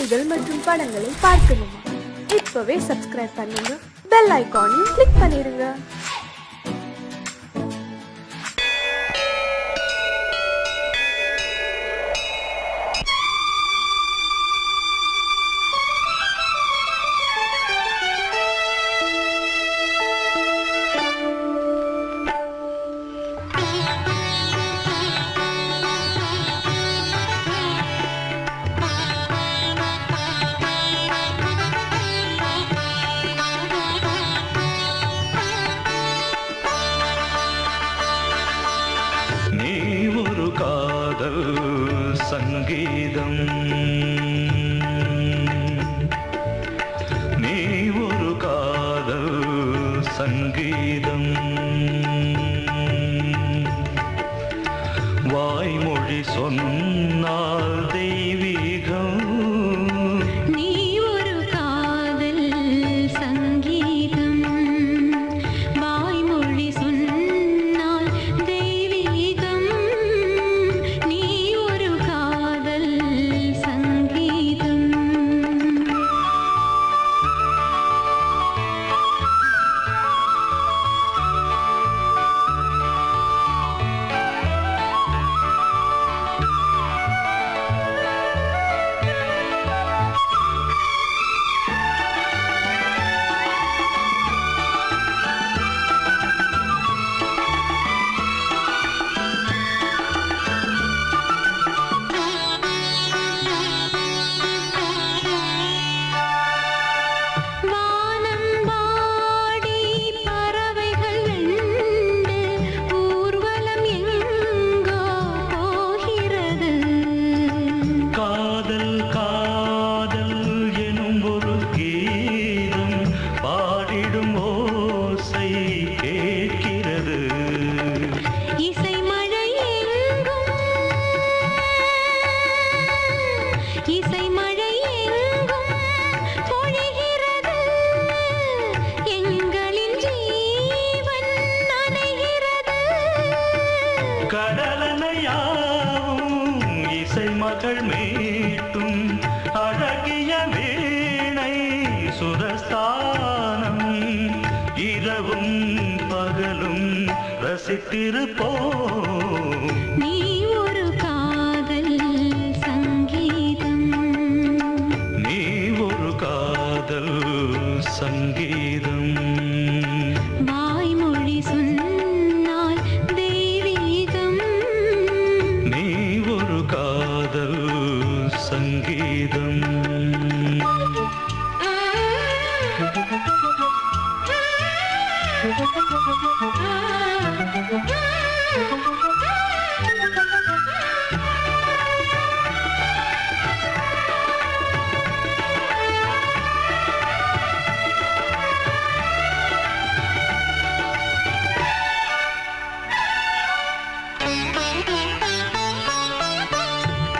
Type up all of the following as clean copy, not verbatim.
செய்திகள் மற்றும் படங்களை பார்க்கணுமா? இப்பவே சப்ஸ்கிரைப் பண்ணுங்க, பெல் ஐகானையும் கிளிக் பண்ணிருங்க. சங்கீதம் நீ ஒரு காதல் சங்கீதம் வாய்மொழி சொன்னால் தெய்வீகம் நீ ஒரு காதல் சங்கீதம் வாய்மொழி சொன்னால் தெய்வீகம் நீ ஒரு காதல் சங்கீதம் மகள் மீட்டும் அழகிய வீணை சுரஸ்தானம் இரவும் பகலும் ரசித்திருப்போம் நீ ஒரு காதல் சங்கீதம் நீ ஒரு காதல் சங்கீதம் வாய்மொழி சொன்னால் தெய்வீகம் நீ ஒரு காதல் சங்கீதம்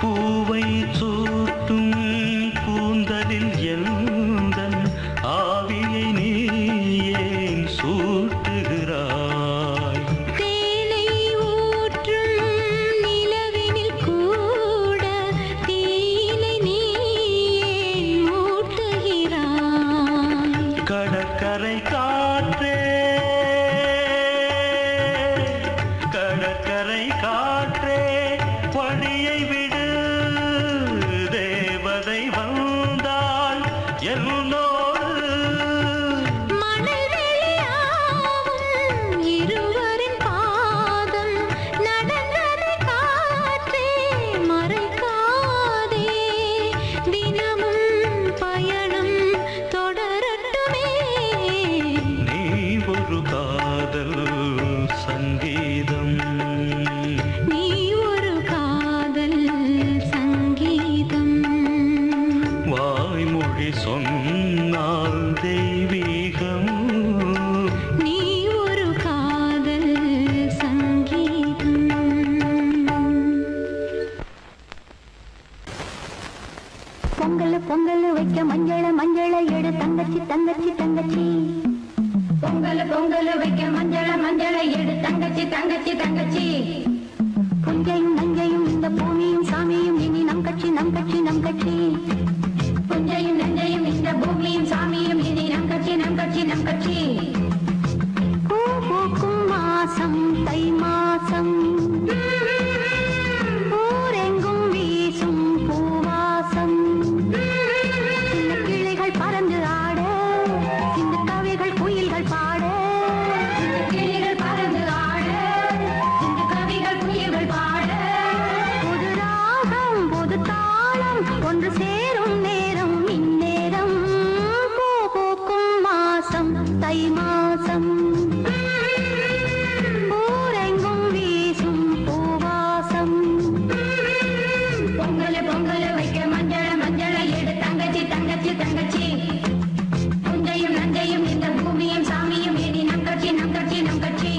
பூவை சூட்டும் கூந்தலில் எந்தன் ஆவியை நீ ஏன் சூட்டுகிறாய் தேனை ஊற்றும் நிலவினில் கூட தீனை நீ ஏன் மூட்டுகிறாய் கடற்கரை காற்றே கடற்கரை காற்றே பணியை விடு தேவதை வந்தால் என்னோடு மணல் வெளியாகும் இருவரின் பாதம் நடந்ததை காற்றே மறைக்காதே தினமும் பயணம் தொடரட்டுமே நீ ஒரு காதல் சங்கீதம் நீ ஒரு காதல் சங்கீதம் வாய்மொழி சொன்னால் தெய்வீகம் நீ ஒரு காதல் சங்கீதம் பொங்கல் பொங்கல் வைக்க மஞ்சள மஞ்சள எடு தங்கச்சி தங்கச்சி தங்கச்சி பொங்கல் பொங்கல் வைக்க மஞ்சள மஞ்சள எடு தங்கச்சி தங்கச்சி தங்கச்சி புஞ்சையும் நஞ்சையும் இந்த பூமியும் சாமியும் இனி நம் கட்சி நம் கட்சி நம் கட்சி கட்சி நம் கட்சி பூ பூக்கும் மாசம் தை மாசம் ஊரெங்கும் வீசும் பூவாசம் சின்ன கிளைகள் பறந்து ஆட சின்ன கவிகள் குயில்கள் பாட கிளிகள் பறந்து ஆட இந்த கவிகள் குயில்கள் பாட புது ராகம் புது தாளம் ஒன்று சேரும் நேரம் இந்நேரம் பூ பூக்கும் மாசம் தை மாசம் ஊரெங்கும் வீசும் பூவாசம் பொங்கல் பொங்கல் வைக்க மஞ்சள மஞ்சள எடு தங்கச்சி தங்கச்சி தங்கச்சி புஞ்சையும் நஞ்சையும் இந்த பூமியும் சாமியும் எடி நம் கட்சி நம் கட்சி நம் கட்சி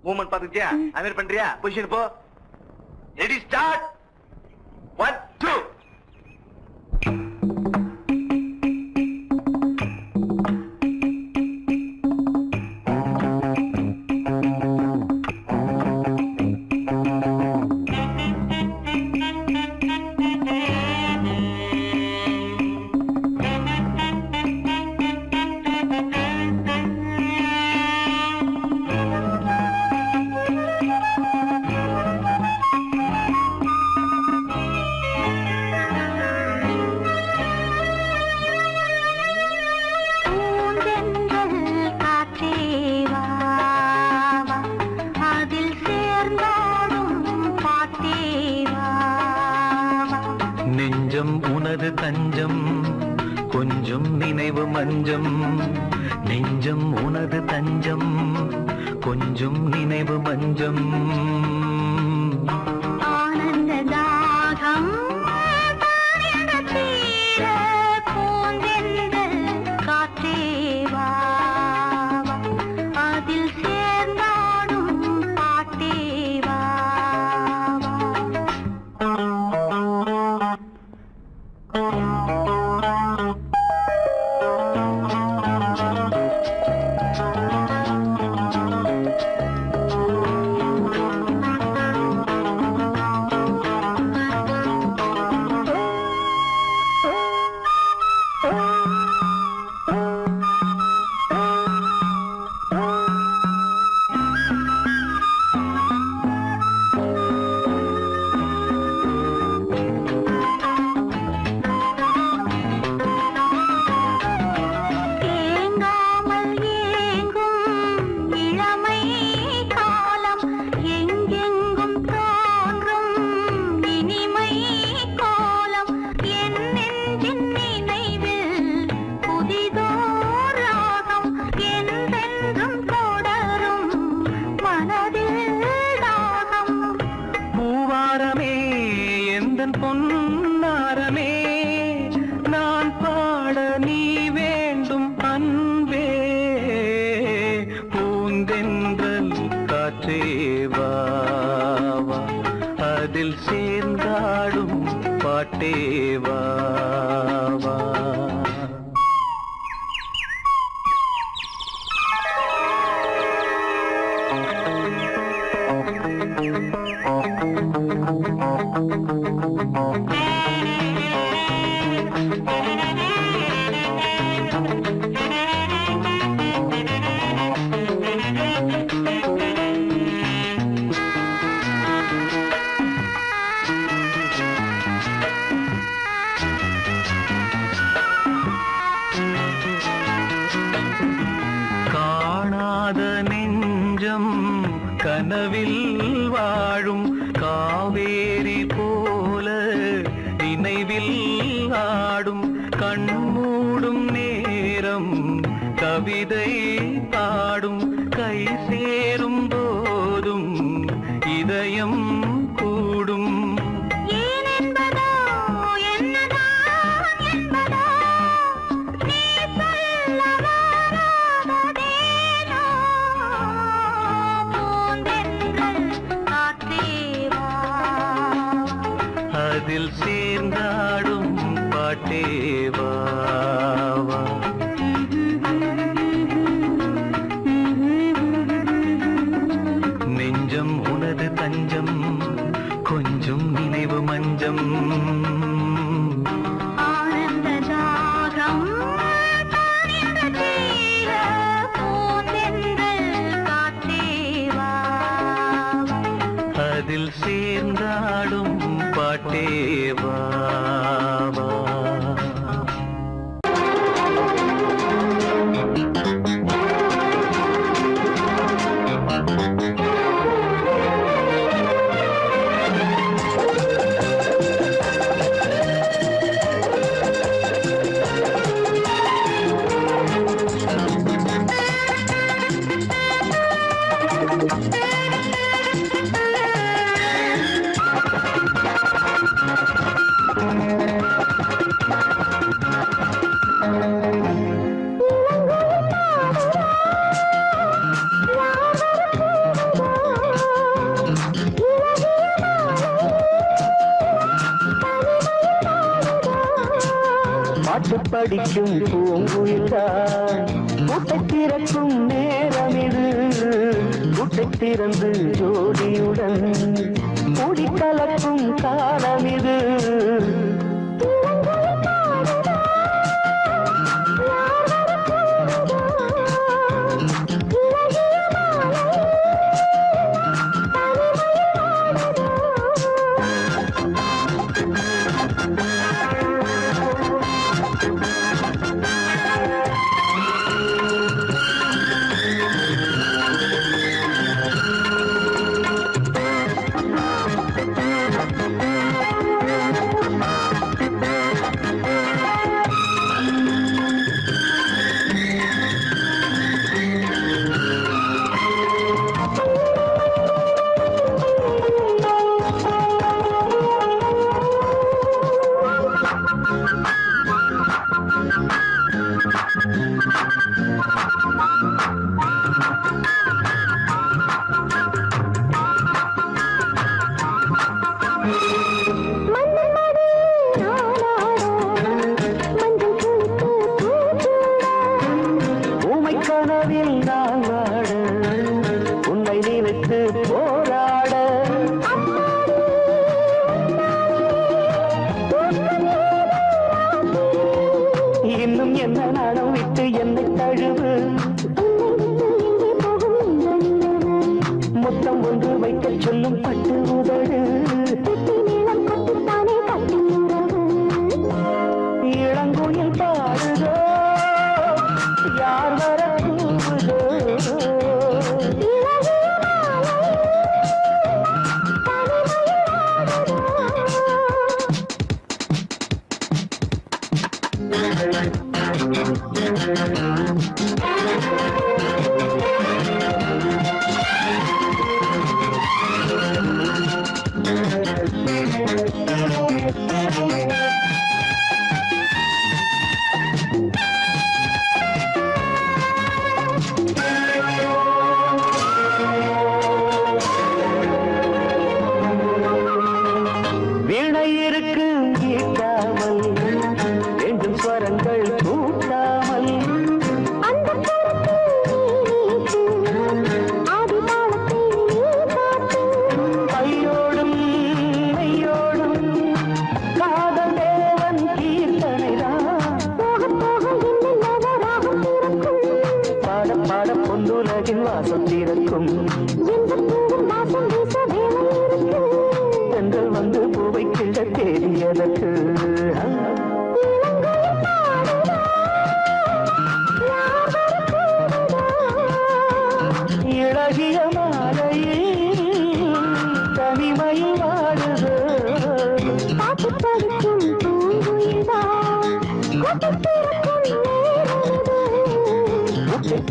மூவ்மெண்ட் பாத்துக்கிட்டியா? அமீர் பண்றியா? பொசிஷன் போ. Ready start. 1 2 பூ நெஞ்சம் உனது தஞ்சம் கொஞ்சம் நினைவு மஞ்சம் நெஞ்சம் உனது தஞ்சம் கொஞ்சம் நினைவு மஞ்சம் ஆனந்த தாகம் தீர பூந்தென்றல் காற்றே வா அதில் சேர்ந்தாடும் பாட்டே வா பொன்னாரமே நான் பாட நீ வேண்டும் அன்பே பூந்தென்றல் காற்றே வா அதில் சேர்ந்தாடும் பாட்டே வா காணாத நெஞ்சம் கனவில் வாழும் காவேரி போல நினைவில் ஆடும் கண்மூடும் நேரம் கவிதை பாடும் கை சேரும் போதும் இதயம் கூடும் அதில் சேர்ந்தாடும் பாட்டே வா நெஞ்சம் உனது தஞ்சம் கொஞ்சம் நினைவு மஞ்சம் ஆனந்த தாகம் தீர பூந்தென்றல் காற்றே வா அதில் சேர்ந்தாடும் பாட்டே வா பாட்டு படிக்கும் பூங்குயில்தான் கூட்டை திறக்கும் நேரம் இது கூட்டை திறந்து ஜோடியுடன் கூடி கலக்கும் காலம் இது வீணை இருக்கு ஈட்டாமல் வேண்டும் ஸ்வரங்கள் கூட்டாமல் ஐயோடும் மெய்யோடும் காதல் தேவன் கீர்த்தனைதான் பாட பாட பொன்னுலகின் வாசம் திறக்கும் பெண்கள் வந்து பூவை கிள்ள தேடியதற்கு இளகிய மாலையில் தனிமையில் வாடுது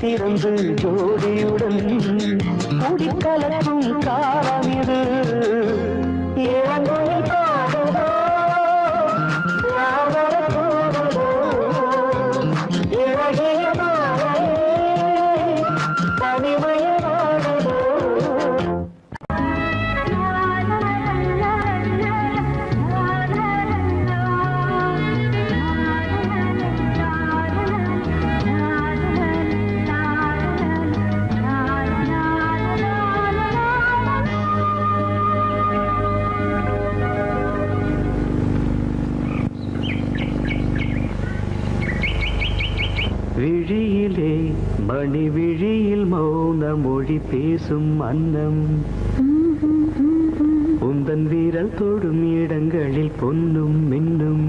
திறந்து ஜோடியுடன் குடிக்கலக்கும் காலம் இது இளங்கோயில் பாடுதோ யாவர போடுதோ இளகிய மாலையில் தனிமையில் வாடுதோ விழியிலே மணி விழியில் மௌன மொழி பேசும் அன்னம் உந்தன் வீரல் தொடும் இடங்களில் பொன்னும் மின்னும்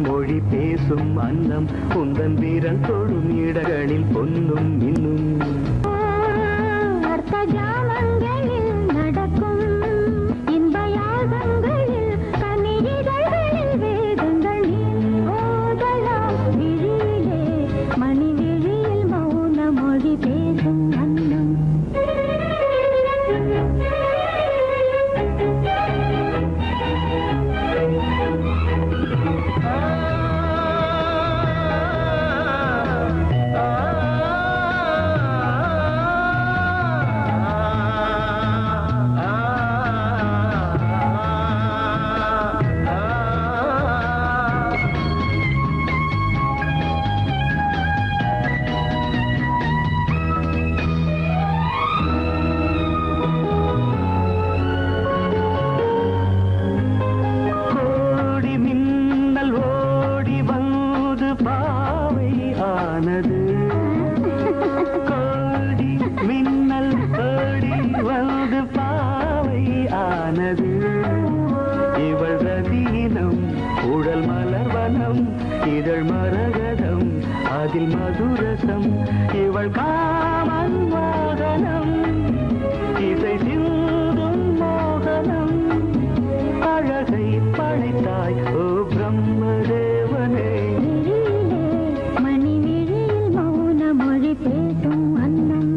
மொழி பேசும் அன்னம் உந்தன் வீரல் தொடும் இடங்களில் பொன்னும் இன்னும் அர்த்த ஜாமங்களில் நடக்கும் இன்ப யாகங்களில் கனிதழ்களில் வேதங்கள் ஓதலாம் விழியிலே மணி விழியில் மௌன மொழி பேசும் அன்னம் இதழ் மரகதம் அதில் மதுரசம் இவள் காமன் வாகனம் இசை சிந்தும் மோகனம் அழகை படைத்தாய் ஓ பிரம்மதேவனே மணி விழியில் மௌன மொழி பேசும் அன்னம்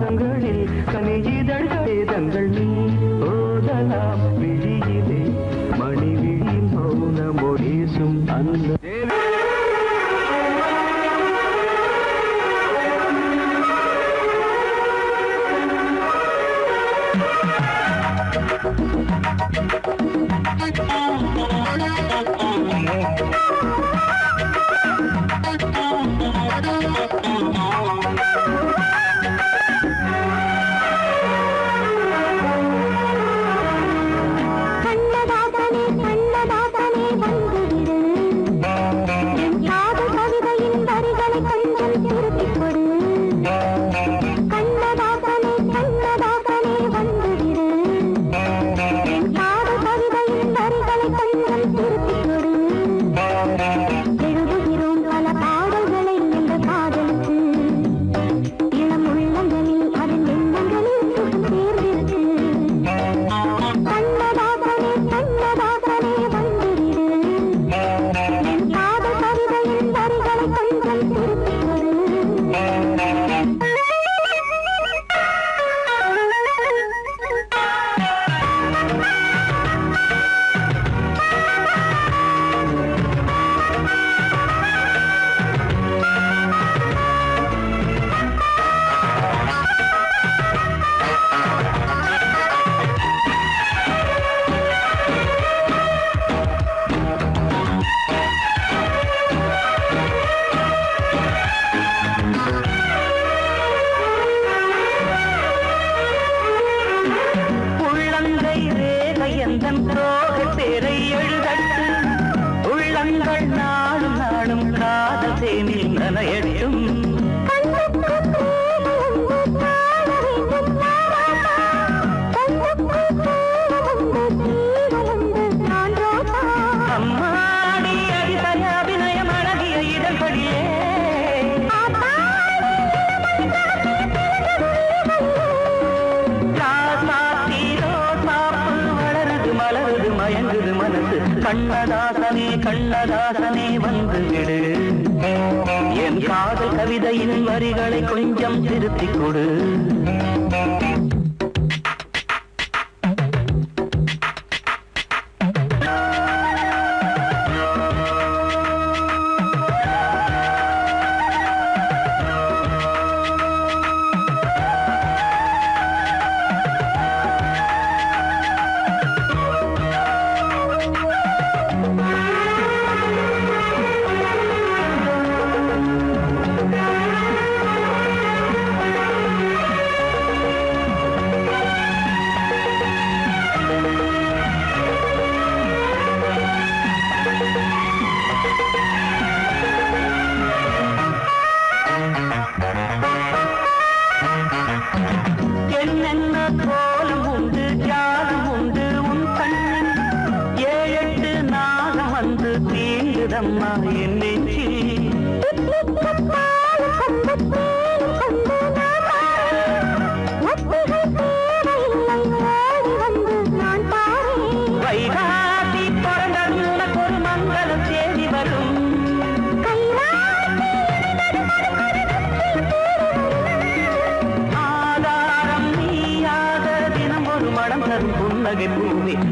ராகங்களில் கனியிதழ் வேதங்கள் நீ ஓதலாம் விழியிலே மணி விழி மௌனமொழேசும் அந்த கண்ணதாசனே கண்ணதாசனே வந்து விடு என் காதல் கவிதையின் வரிகளை கொஞ்சம் திருத்திக் கொடு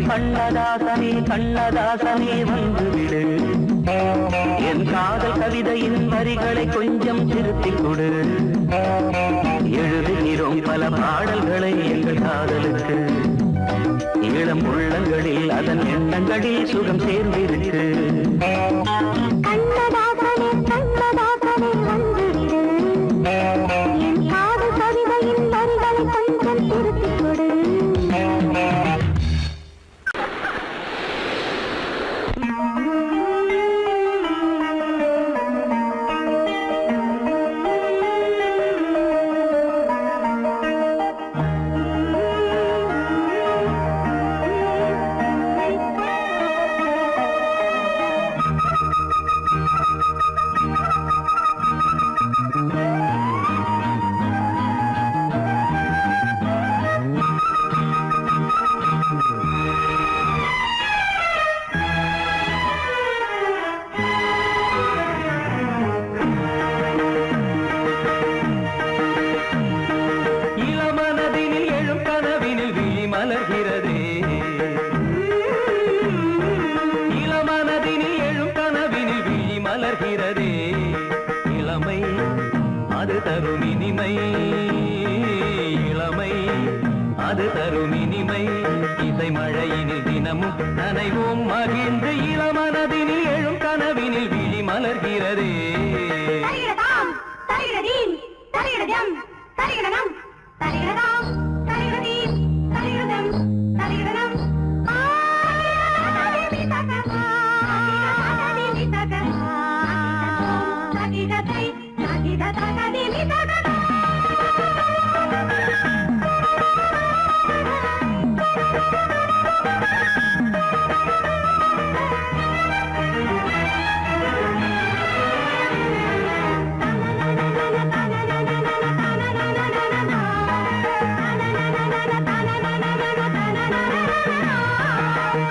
கண்ணதாசனே கண்ணதாசனே வந்து விடு என் காதல் கவிதையின் வரிகளை கொஞ்சம் திருத்திக் கொடு எழுதுகிறோம் பல பாடல்களை எங்கள் காதலுக்கு இளம் உள்ளங்களில் அதன் எண்ணங்களில் சுகம் சேர்ந்திருக்கு கண்ணதாசனே கண்ணதாசனே வந்து விடு என் காதல் கவிதையின் வரிகளை கொஞ்சம் திருத்திக் கொடு இனிமை இளமை அது தரும் இனிமை இசை மழையினில் தினமும் நனைவோம் மகிழ்ந்து இளமனதினில் எழும் கனவினில் விழி மலர்கிறதே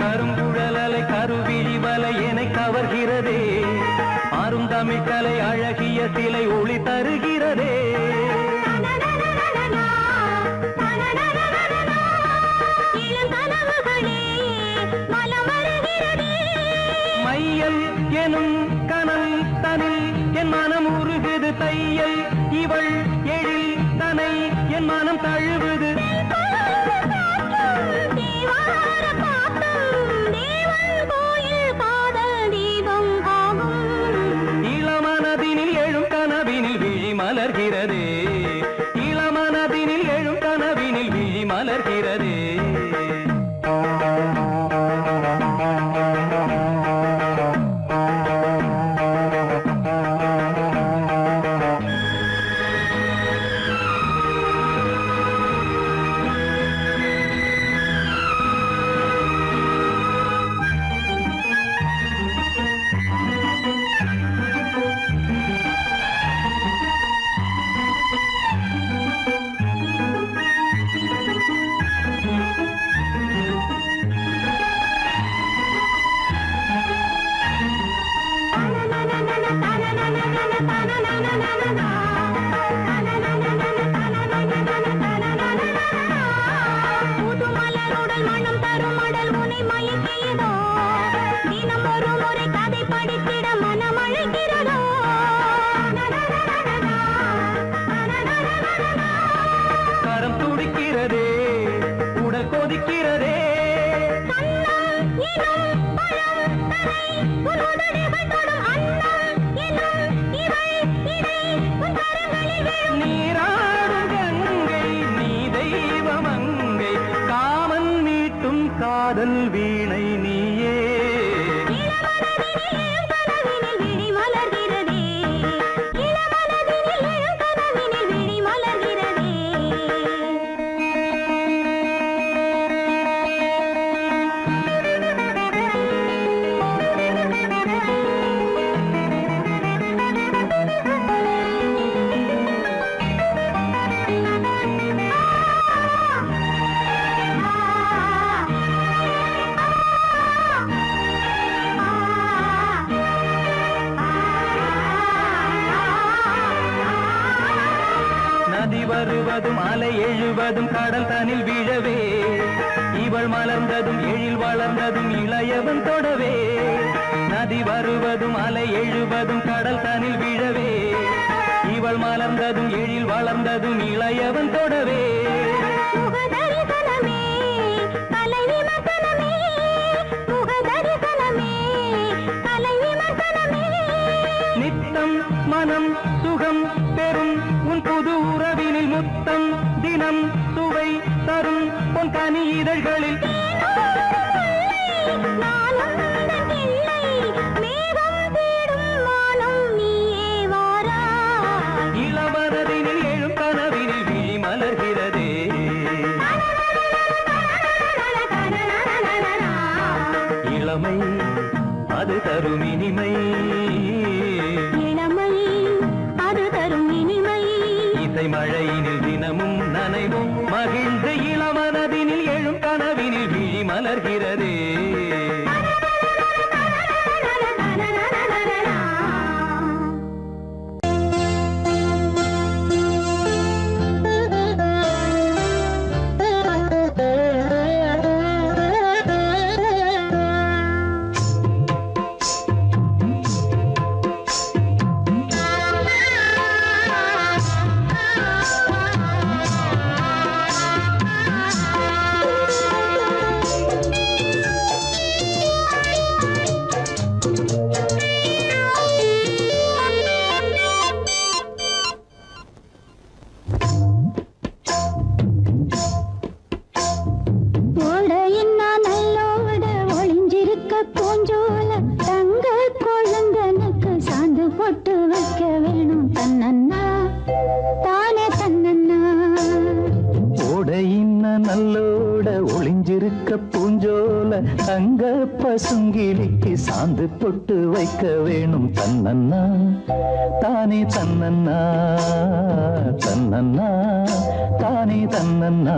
கருங்குழலலை கருவிழி வலை என்னை கவர்கிறதே அருந்தமிழ் கலை அழகிய சிலை ஒளி தருகிறதே மையல் எனும் கனம் தனில் என் மனம் உருகுது தையல் இவள் எழில் தனை என் மனம் தழுவுது இளமனதினில் எழும் கனவினில் விழி மலர்கிறதே இளமனதினில் எழும் கனவினில் விழி மலர்கிறதே கரம் துடிக்கிறதே உடல் கொதிக்கிறதே நீராடும் கங்கை நீ தெய்வமங்கை காமன் மீட்டும் காதல் வீணை நீயே நதி வருவதும் அலை எழுவதும் கடல் தனில் வீழவே இவள் மலர்ந்ததும் எழில் வளர்ந்ததும் இளையவன் தொடவே நதி வருவதும் அலை எழுவதும் கடல் தனில் வீழவே இவள் மலர்ந்ததும் எழில் வளர்ந்ததும் இளையவன் தொடவே நித்தம் மனம் சுகம் பெறும் உன் புது உறவினில் முத்தம் தினம் சுவை தரும் உன் கனி இதழ்களில் இளவரதினில் எழும் கனவினில் விழி மலர்கிறதே இளமை அது தரும் இனிமை இசை மழையினில் தினமும் நனைவும் மகிழ்ந்து இளமனதினில் எழும் கனவினில் விழி மலர்கிறதே தங்க பசுங்கிலிக்கு சாந்து பொட்டு வைக்க வேணும். தன்னன்னா தானே தன்னன்னா தன்னன்னா தானே தன்னன்னா.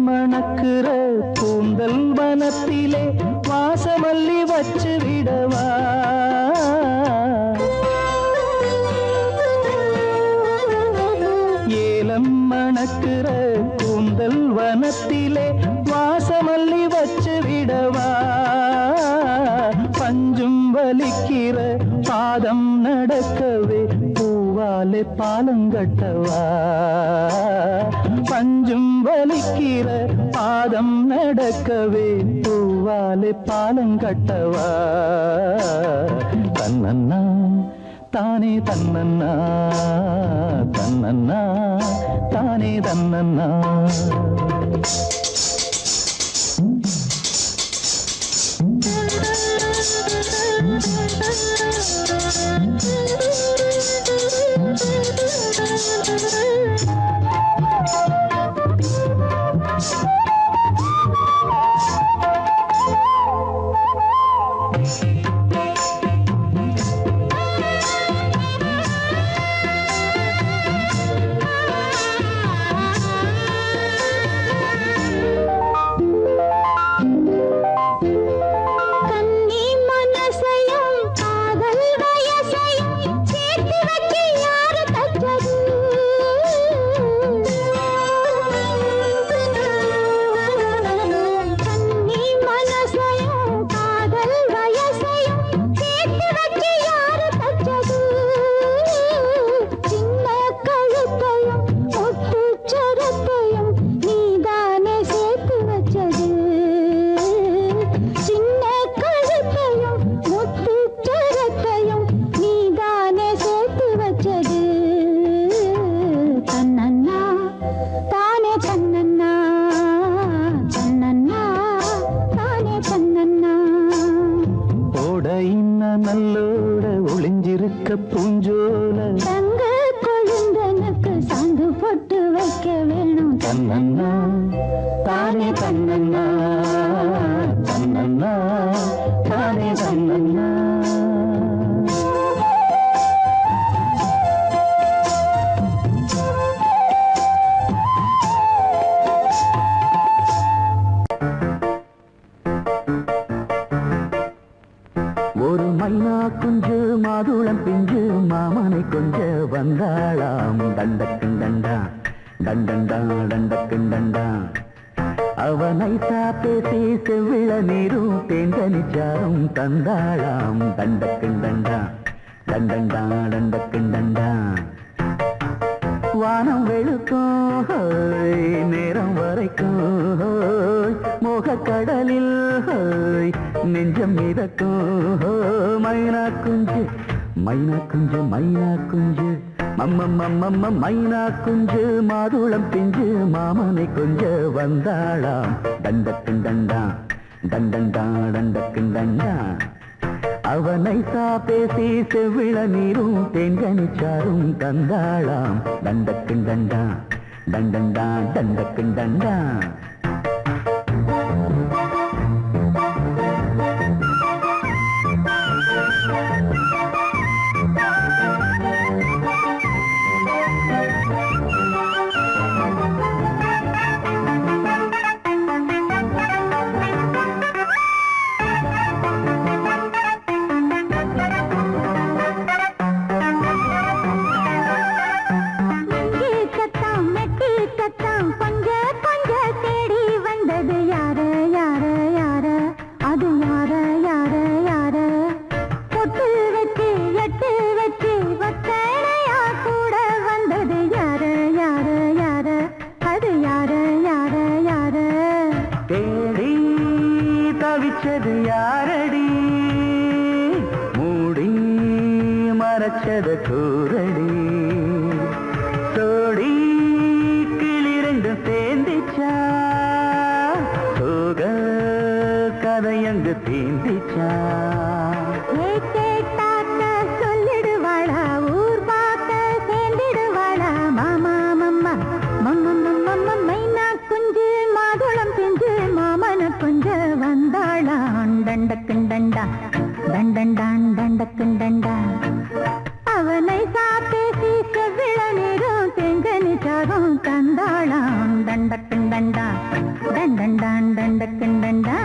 மணக்குற கூந்தல் வனத்திலே வாசமல்லி வச்சு விடவா. ஏலம் மணக்குற கூந்தல் வனத்திலே வாசமல்லி வச்சு விடவா. பஞ்சும் வலிக்கிற பாதம் நடக்கவே பூவாலே பாலங்கட்டவா. பஞ்சும் வலிக்கிற பாதம் நடக்கவே பூவாலே பாலங்கட்டவா. தன்னன்னா தானே தன்னன்னா தன்னன்னா தானே தன்னன்னா. நல்லோட ஒளிஞ்சிருக்க பூஞ்சோல தங்க கொழுந்தனுக்கு சாந்து போட்டு வைக்க வேணும். தன்னன்னா தானே தன்னன்னா தன்னன்னா தானே தன்னன்னா. ஒரு மைனா குஞ்சு மாதுளம் பிஞ்சு மாமனை கொஞ்ச வந்தாளாம். தண்டக்குண்டண்டா தண்டண்டா தண்டக்குண்டண்டா. அவனை பேசி செவ்விள நீரும் தேங்கனிச்சாரும் தந்தாளாம். தண்டக்குண்டண்டா தண்டண்டா தண்டக்குண்டண்டா. வானம் வெளுக்கும் நேரம் வரைக்கும் மோகக்கடலில் நெஞ்சம் மிதக்கும். மைனா குஞ்சு மைனா குஞ்சு மைனா குஞ்சு மம்மம்மம்மம்ம மைனா குஞ்சு மாதுளம் பிஞ்சு மாமனை கொஞ்ச வந்தாளாம். தண்டக்குண்டண்டா தண்டண்டா தண்டக்குண்டண்டா. அவனை பேசி செவ்விள நீரும் தேங்கனிச்சாரும் தந்தாளாம். தண்டக்குண்டண்டா தண்டண்டா தண்டக்குண்டண்டா. கத்தாம் மெட்டு கத்தாம் கொஞ்ச கொஞ்ச தேடி வச்சது யாரடி மூடி மறைச்சது கூரடி சோடி கிளி ரெண்டும் சேர்ந்திச்சா சோக கதையங்கு தீந்திச்சா சொல்லிடுவாளா ஊர் பார்க்க சேர்ந்திடுவாளா மாமா மம்மா மம்ம மைனா குஞ்சு மாதுளம் பிஞ்சு மாமன குஞ்சு வந்தாளான் தண்டக்குண்டண்டா தண்டண்டான் தண்டக்குண்டண்டா அவனை சாப்பேசி செவ்விள நீரும் செங்கனி சாரும் தந்தாளான் தண்டக்குண்டண்டா தண்டண்டான் தண்டக்குண்டண்டா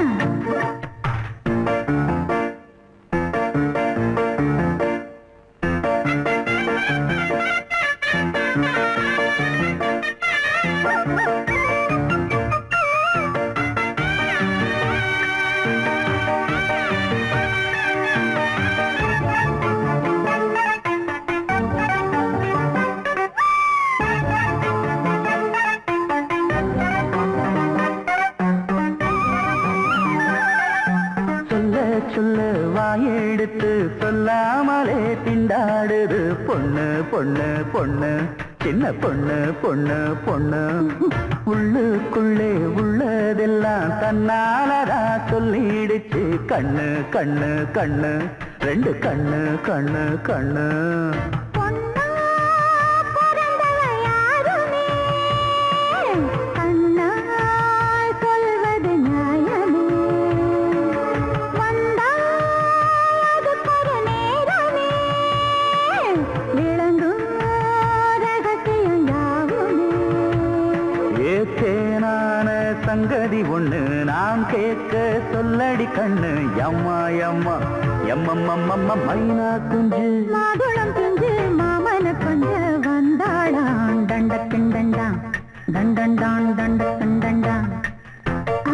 சொல்ல வாயெடுத்து சொல்லாமலே திண்டாடுது பொண்ணு பொண்ணு பொண்ணு சின்ன பொண்ணு பொண்ணு பொண்ணு உள்ளுக்குள்ளே உள்ளதெல்லாம் தன்னாலதா சொல்லிடுச்சு கண்ணு கண்ணு கண்ணு ரெண்டு கண்ணு கண்ணு கண்ணு சங்கதி ஒண்ணு நான் கேட்க சொல்லடி கண்ணு எம்மா எம்மா எம்மம்மம்மம்ம மைனா குஞ்சு மாதுளம் குஞ்சு மாமன குஞ்சு வந்தாளான் தண்டக்குண்டண்டா தண்டண்டான் தண்டக்குண்டண்டா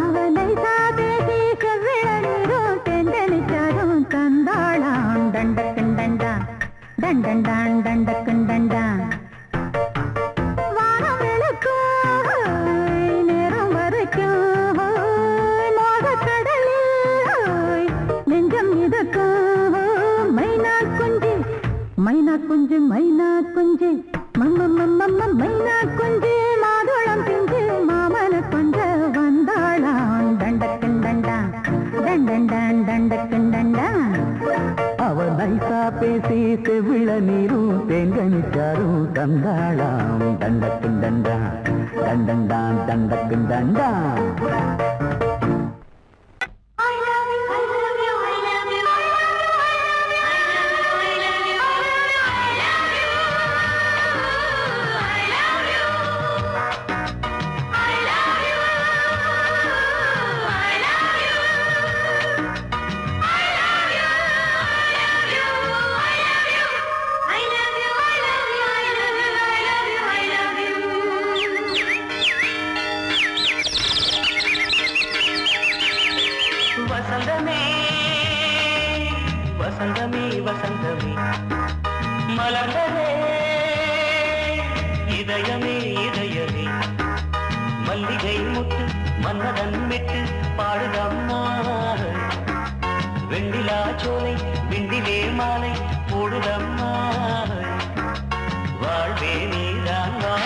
அவனை சாதேசி செவ்விள நீரும் தெண்டனிச்சாரும் தந்தாளான் தண்டக்குண்டண்டா தண்டண்டான் தண்டக்குண்டண்டா மைனா குஞ்சு மைனா குஞ்சு மம்மம்மம்மம்ம மைனா குஞ்சு மாதுளம் பிஞ்சு மாமன குஞ்சு வந்தாளான் தண்டக்குண்டண்டா தண்டண்டான் தண்டக்குண்டண்டா அவன் நைசா பேசி செவ்விள நீரும் தேங்கனிச்சாரும் தந்தாளாம் தண்டக்குண்டண்டா தண்டண்டான் தண்டக்குண்டண்டா வசந்தமே வசந்தமே மலர்ந்ததே இதயமே இதயமே மல்லிகை முட்டு மன்னதன் விட்டு பாடுதம்மா வெண்ணிலா சோலை விண்டிலே மாலை போடுதம்மா வாழ்வே நீதான் வா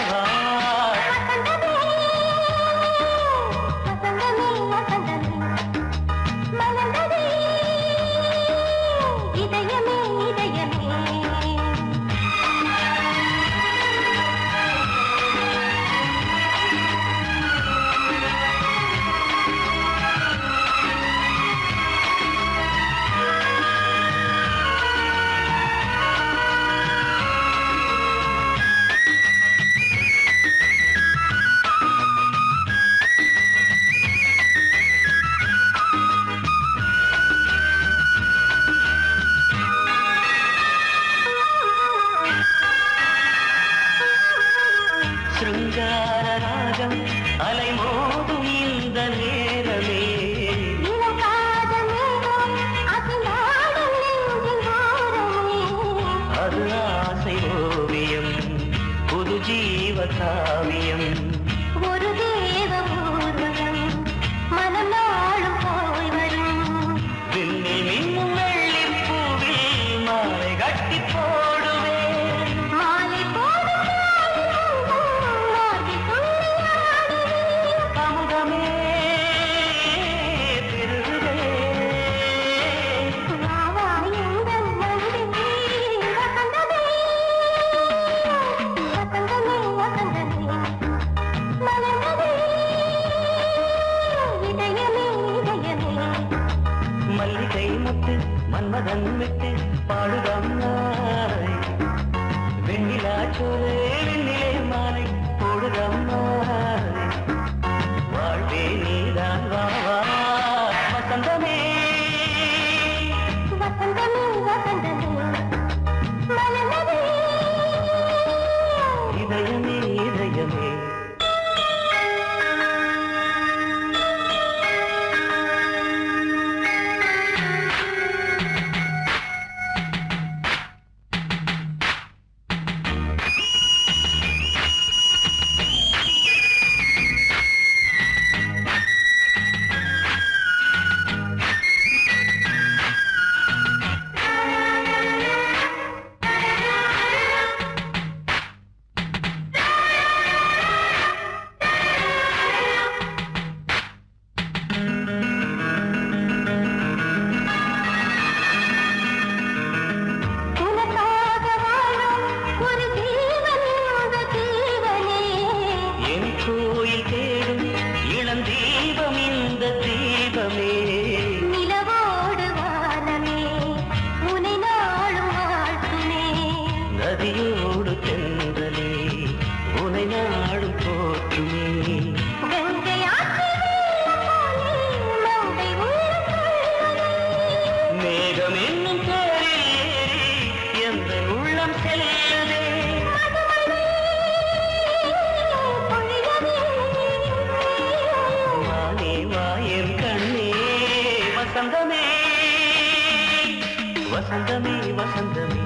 காவியம் ஒரு தேவ ஊர்வலம் மனம் நாளும் போய் வரும் மன்மதன் விட்டு பாடுதம்மாய் வெண்ணிலா சோலை வெண்ணிலே மாலை போடுதம்மாய் வாழ்வே நீதான் வா வா வசந்தமே வசந்தமே வசந்தமே மலர்ந்ததே இதயமே இதயமே வசந்தமே வசந்தமே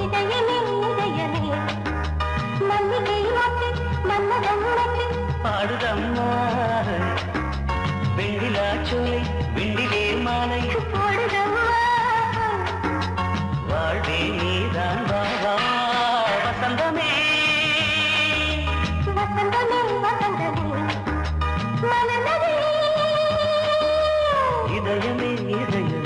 இதயமே இதயமே மல்லிகை வாக்கு மன்மதன் வாக்கு பாடுதம்மா வெண்ணிலா சோலை வெண்ணிலே மாலை போடுதம்மா வாழ்வே நீதான் வா வா வசந்தமே வசந்தமே வசந்தமே மலர்ந்ததே இதயமே இதயமே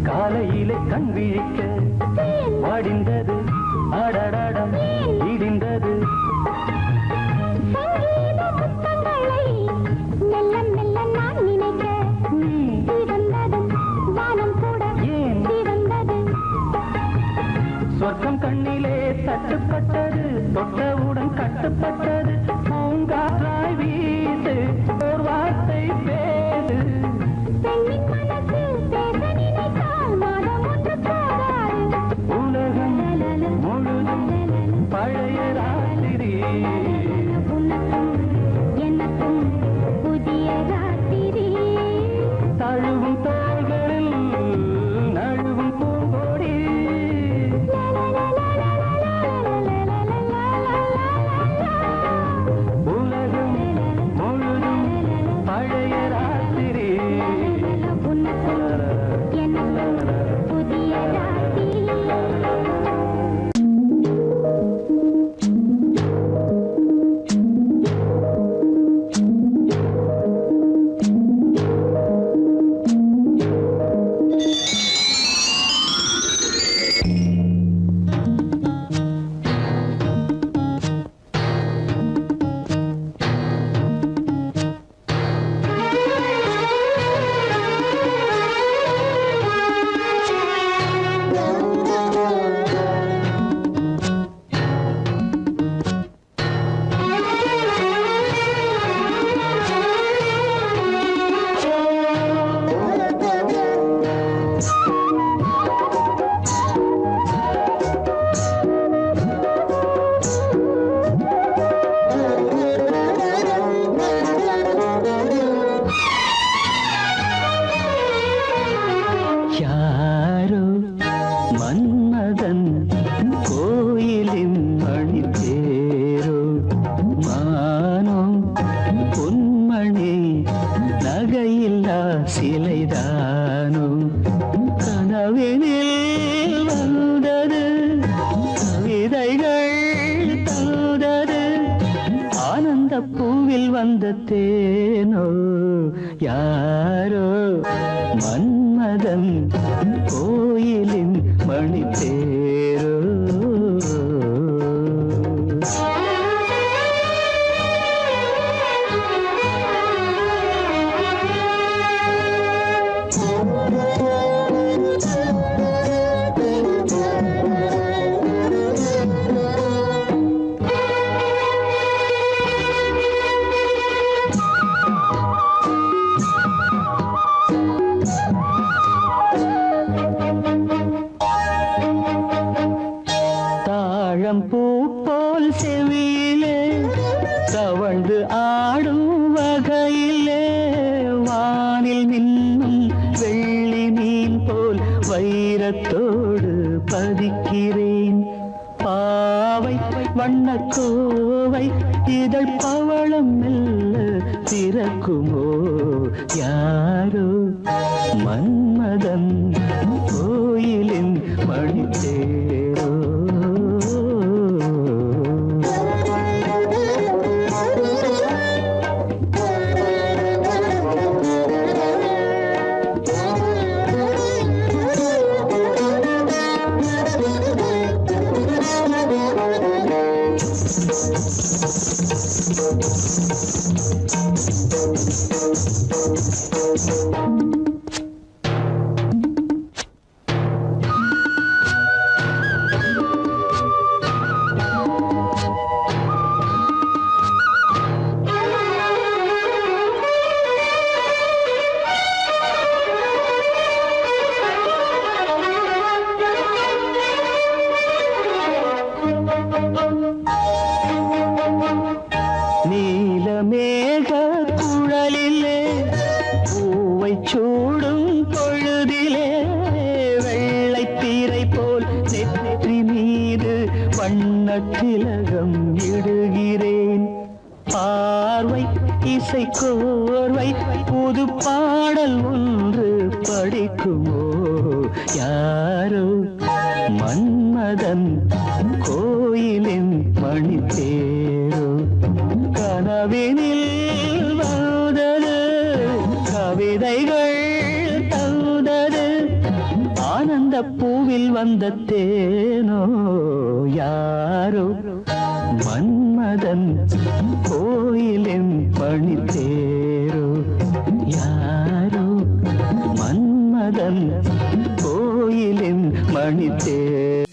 காலையிலே கண் விழிக்க வாடிந்தது அடடடம் இடிந்தது சொர்க்கம் கண்ணிலே தட்டுப்பட்டது தொட்டவுடன் கட்டுப்பட்டது பூங்காற்றாய் வீசு ஒரு வார்த்தை பேசு உலகம் முழுதும் பழைய ராத்திரி எனக்கும் புதிய ராத்திரி தழுவும் தோள்களில் நழுவும் பூங்கோடி உலகம் முழுதும் பழைய ராத்திரி எனக்கும் புதிய ராத்திரி யாரோ மன்மதன் கோயிலின் மணி தேரோ மானோ பொன்மணி நகையில்லா சிலைதானோ கனவினில் வந்தது கவிதைகள் தந்தது ஆனந்த பூவில் வந்த தேனோ யாரோ மன்மதன் கோயிலின் மணி தேரோ தாழம்பூ போல் செவியிலே தவழ்ந்து ஆடும் வகையிலே வானில் மின்னும் வெள்ளி மீன் போல் வைரத்தோடு பதிக்கிறேன் பாவை வண்ணக்கோவை இதழ் பவளம் மெல்ல திறக்குமோ யாரோ மன்மதன் கோயிலின் மணி தேரோ நீலமேக குழலிலே பூவை சூடும் பொழுதிலே வெள்ளை தீரை போல் நெற்றி மீது வண்ணத்திலகம் இடுகிறேன் பார்வை இசை கோர்வை புது பாடல் ஒன்று படிக்குமோ யாரோ மன்மதன் கோயிலின் மணி தேரோ கனவினில் வந்தது கவிதைகள் தந்தது பூவில் வந்த தேனோ யாரோ மன்மதன் கோயிலின் பணித்தேரோ யாரோ மன்மதன் கோயிலின் மணித்தேரோ